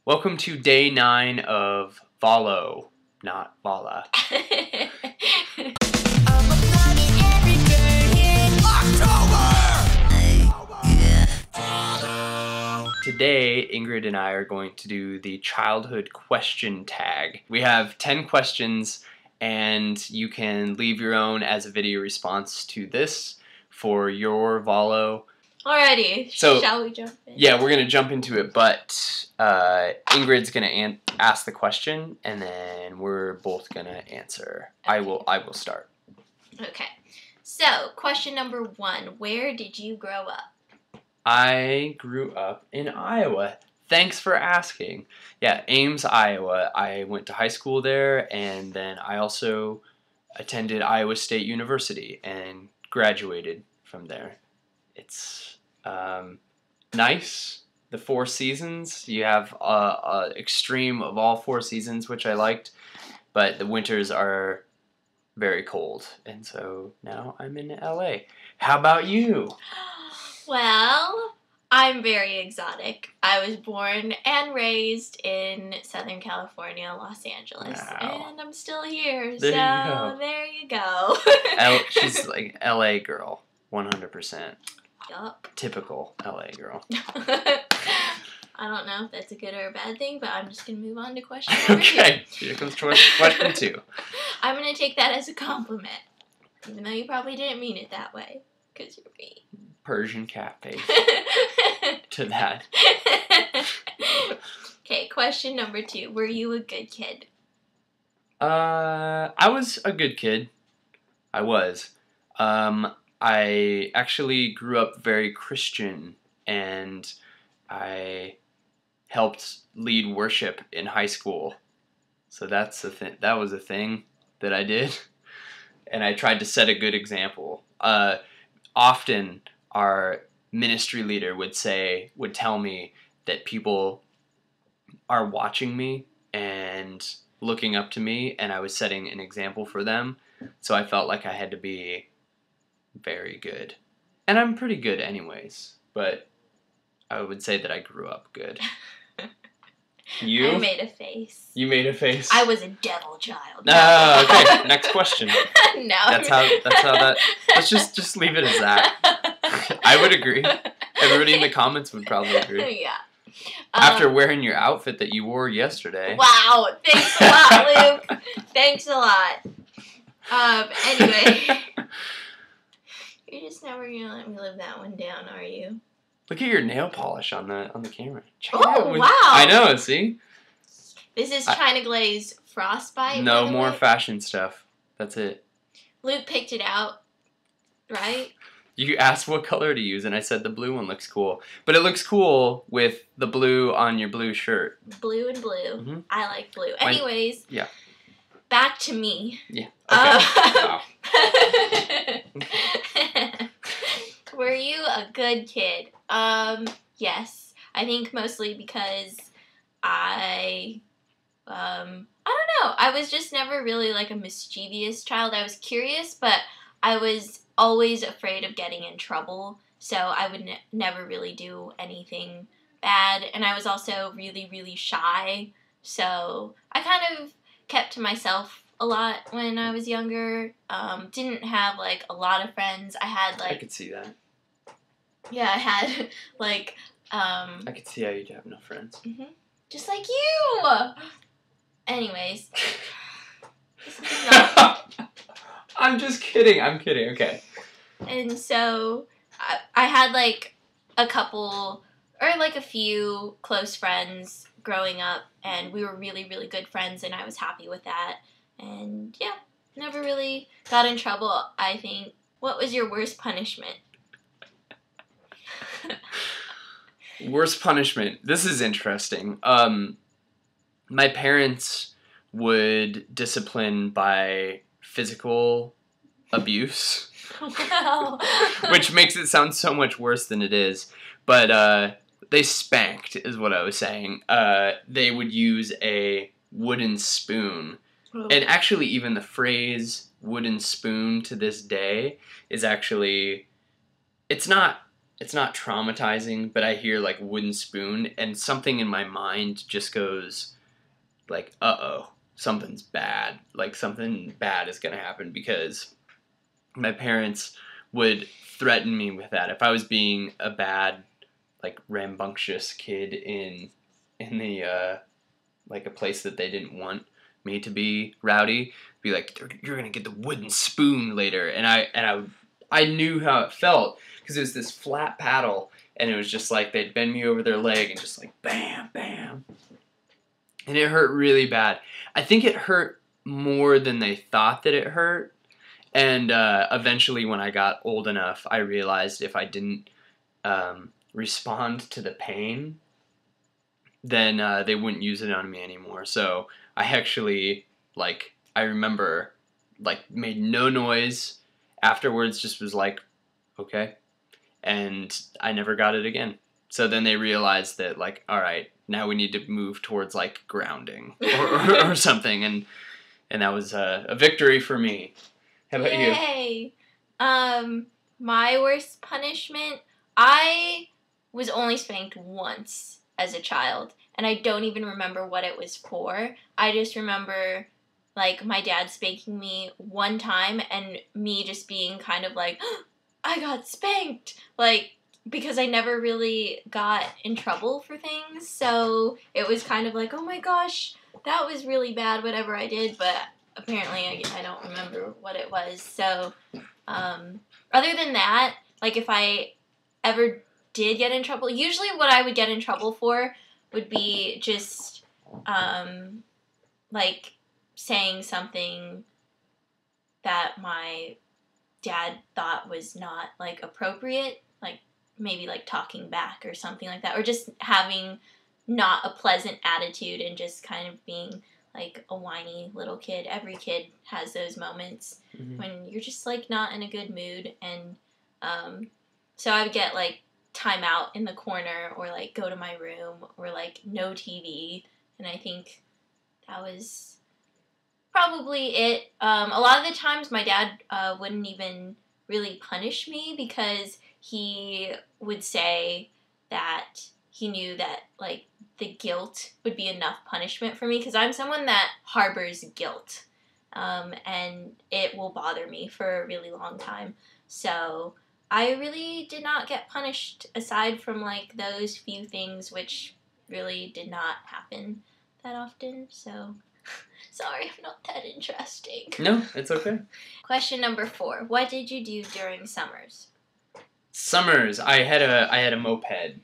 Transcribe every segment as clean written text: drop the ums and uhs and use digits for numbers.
Welcome to day 9 of VALO, not VALA. Today, Ingrid and I are going to do the childhood question tag. We have 10 questions, and you can leave your own as a video response to this for your VALO. Alrighty, so, shall we jump in? Yeah, we're going to jump into it, but Ingrid's going to ask the question, and then we're both going to answer. Okay. I will start. Okay. So, question number 1. Where did you grow up? I grew up in Iowa. Thanks for asking. Yeah, Ames, Iowa. I went to high school there, and then I also attended Iowa State University and graduated from there. It's nice. The 4 seasons. You have a extreme of all 4 seasons, which I liked, but the winters are very cold, and so now I'm in LA. How about you? Well, I'm very exotic. I was born and raised in Southern California, Los Angeles, wow. And I'm still here, There you go. She's like LA girl, 100%. Yup. Typical LA girl. I don't know if that's a good or a bad thing, but I'm just going to move on to question number 2. Okay, here comes question 2. I'm going to take that as a compliment, even though you probably didn't mean it that way, because you're me. Persian cat face to that. Okay, question number 2. Were you a good kid? I was a good kid. I was. I actually grew up very Christian, and I helped lead worship in high school. So that's the thing. That was a thing that I did, and I tried to set a good example. Often our ministry leader would tell me that people are watching me and looking up to me, and I was setting an example for them. So I felt like I had to be very good. And I'm pretty good anyways, but I would say that I grew up good. You? I made a face. You made a face? I was a devil child. Okay, next question. No. That's how that, let's just leave it as that. I would agree. Everybody in the comments would probably agree. Yeah. After wearing your outfit that you wore yesterday. Wow, thanks a lot, Luke. Thanks a lot. Anyway. You're just never gonna let me live that one down, are you? Look at your nail polish on the camera. Oh, wow. I know, see? This is China Glaze Frostbite. No more fashion stuff. That's it. Luke picked it out, right? You asked what color to use, and I said the blue one looks cool. But it looks cool with the blue on your blue shirt. Blue and blue. Mm-hmm. I like blue. Anyways. Yeah. Back to me. Yeah. Okay. Wow. Were you a good kid? Yes. I think mostly because I don't know. I was just never really like a mischievous child. I was curious, but I was always afraid of getting in trouble. So I would never really do anything bad. And I was also really, really shy. So I kind of kept to myself a lot when I was younger. Didn't have like a lot of friends. I had like... I could see that. Yeah, I had like... I could see how you'd have no friends. Mm-hmm. Just like you! Anyways. This is not... I'm just kidding. I'm kidding. Okay. And so I had like a couple or like a few close friends growing up, and we were really, really good friends, and I was happy with that. And yeah, never really got in trouble, I think. What was your worst punishment? Worst punishment. This is interesting. My parents would discipline by physical abuse. Wow. Which makes it sound so much worse than it is. But they spanked, is what I was saying. They would use a wooden spoon. Oh. And actually, even the phrase wooden spoon to this day is actually, it's not it's not traumatizing, but I hear like wooden spoon, and something in my mind just goes like, uh-oh, something's bad. Like something bad is gonna happen, because my parents would threaten me with that if I was being a bad, like rambunctious kid in the like a place that they didn't want me to be rowdy. Be like, you're gonna get the wooden spoon later, and I knew how it felt, because it was this flat paddle, and it was just like they'd bend me over their leg and just like bam, bam, and it hurt really bad. I think it hurt more than they thought that it hurt, and eventually when I got old enough, I realized if I didn't respond to the pain, then they wouldn't use it on me anymore. So I actually, like, I remember, like, made no noise afterwards, just was like, okay, and I never got it again. So then they realized that, like, all right, now we need to move towards, like, grounding or something, and that was a victory for me. How about you? Yay! My worst punishment, I was only spanked once as a child, and I don't even remember what it was for. I just remember, like, my dad spanking me one time and me just being kind of like, I got spanked! Like, because I never really got in trouble for things, so it was kind of like, oh my gosh, that was really bad, whatever I did, but apparently I don't remember what it was. So, other than that, like, if I ever did get in trouble, usually what I would get in trouble for would be just, like, saying something that my dad thought was not, like, appropriate, like, maybe, like, talking back or something like that, or just having not a pleasant attitude and just kind of being, like, a whiny little kid. Every kid has those moments when you're just, like, not in a good mood, and, so I would get, like, time out in the corner, or, like, go to my room, or, like, no TV, and I think that was probably it. A lot of the times my dad wouldn't even really punish me, because he would say that he knew that, like, the guilt would be enough punishment for me, because I'm someone that harbors guilt, and it will bother me for a really long time. So I really did not get punished, aside from, like, those few things, which really did not happen that often. So sorry, I'm not that interesting. No, it's okay. Question number 4. What did you do during summers? Summers, I had a moped.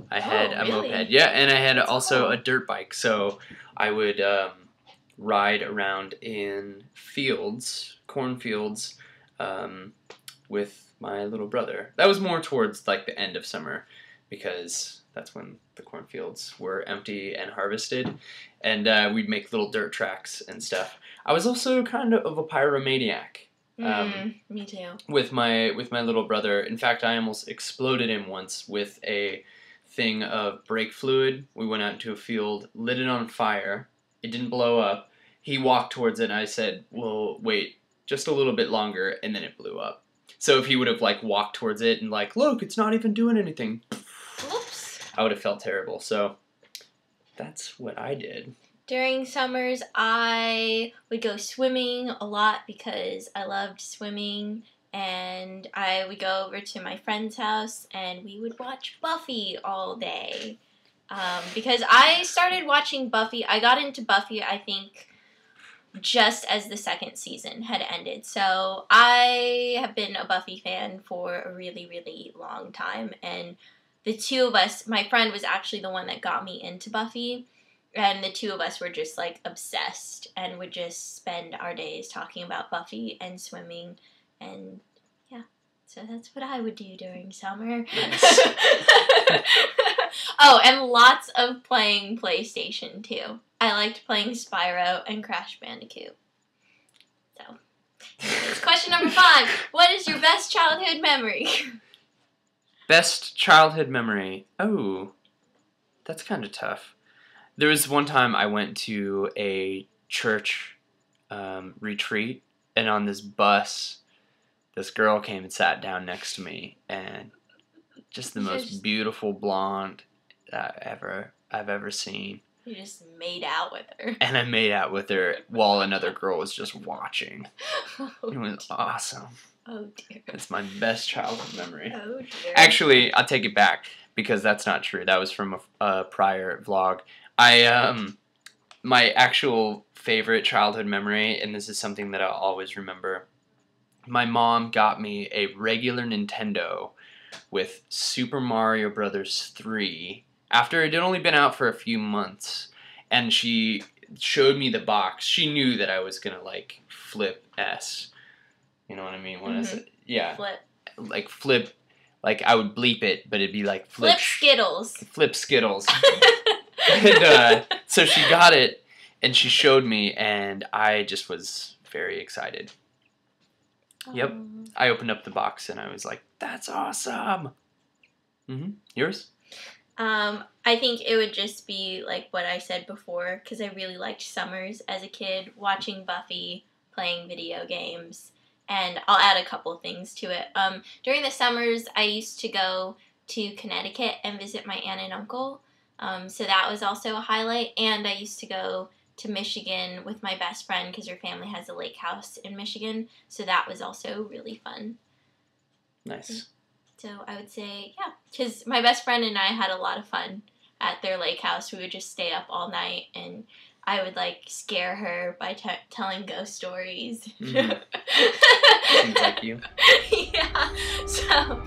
I had a really? moped, yeah, and I had That's also cool. a dirt bike. So I would ride around in fields, cornfields, with my little brother. That was more towards like the end of summer, because that's when the cornfields were empty and harvested, and we'd make little dirt tracks and stuff. I was also kind of a pyromaniac. Me too. With my little brother. In fact, I almost exploded him once with a thing of brake fluid. We went out into a field, lit it on fire. It didn't blow up. He walked towards it, and I said, "Well, wait, just a little bit longer," and then it blew up. So if he would have like walked towards it and like, "Look, it's not even doing anything," Whoops. I would have felt terrible. So that's what I did. During summers, I would go swimming a lot, because I loved swimming, and I would go over to my friend's house, and we would watch Buffy all day. Because I started watching Buffy, I got into Buffy, I think, just as the second season had ended. So I have been a Buffy fan for a really, really long time, and the two of us, my friend was actually the one that got me into Buffy, and the two of us were just, like, obsessed, and would just spend our days talking about Buffy and swimming, and yeah, so that's what I would do during summer. Nice. Oh, and lots of playing PlayStation, too. I liked playing Spyro and Crash Bandicoot. So, anyways, question number 5. What is your best childhood memory? Best childhood memory. Oh, that's kind of tough. There was one time I went to a church retreat, and on this bus, this girl came and sat down next to me, and Just the most beautiful blonde I've ever seen. You just made out with her. And I made out with her while another girl was just watching. Oh, It was awesome. Oh dear. It's my best childhood memory. Oh dear. Actually, I'll take it back because that's not true. That was from a prior vlog. My actual favorite childhood memory, and this is something that I'll always remember. My mom got me a regular Nintendo with Super Mario Brothers 3 after it had only been out for a few months, and she showed me the box. She knew that I was gonna like flip S. You know what I mean? When I said, yeah, Flip. Like flip, like I would bleep it, but it'd be like flip Skittles. Flip Skittles. And so she got it, and she showed me, and I just was very excited. Yep. I opened up the box, and I was like, that's awesome. Yours? I think it would just be like what I said before, because I really liked summers as a kid, watching Buffy, playing video games, and I'll add a couple things to it. During the summers, I used to go to Connecticut and visit my aunt and uncle, so that was also a highlight, and I used to go to Michigan with my best friend because her family has a lake house in Michigan, so that was also really fun. Nice. So I would say, yeah, because my best friend and I had a lot of fun at their lake house. We would just stay up all night, and I would like scare her by telling ghost stories. Seems like you. Yeah. So